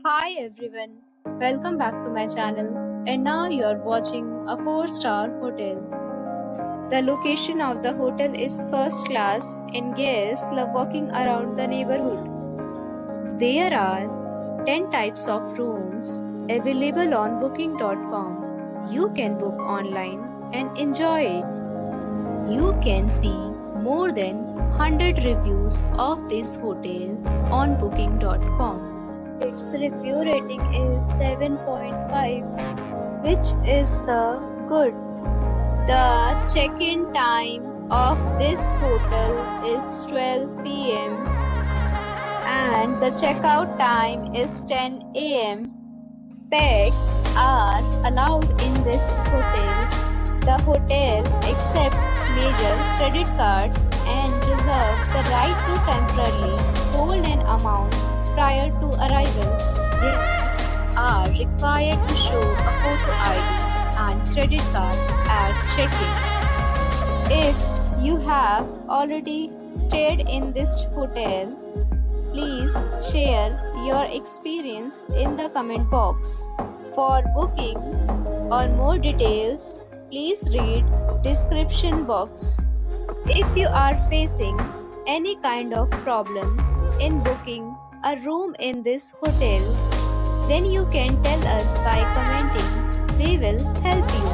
Hi everyone, welcome back to my channel. And now you are watching a 4-star hotel. The location of the hotel is first class and guests love walking around the neighborhood. There are 10 types of rooms available on booking.com. You can book online and enjoy it. You can see more than 100 reviews of this hotel on booking.com. Its review rating is 7.5, which is the good. The check-in time of this hotel is 12 p.m. and the checkout time is 10 a.m. Pets are allowed in this hotel. The hotel accepts major credit cards and reserves the right to temporarily hold an amount prior to arrival. Guests are required to show a photo ID and credit card at check-in. If you have already stayed in this hotel, please share your experience in the comment box. For booking or more details, please read description box. If you are facing any kind of problem in booking a room in this hotel, then you can tell us by commenting. We will help you.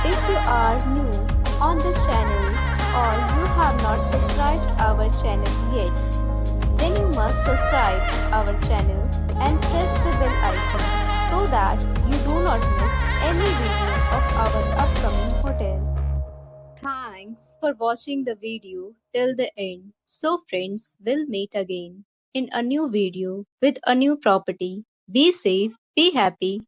If you are new on this channel or you have not subscribed our channel yet, then you must subscribe our channel and press the bell icon so that you do not miss any video of our upcoming hotel. Thanks for watching the video till the end. So friends, we'll meet again in a new video with a new property. Be safe, be happy.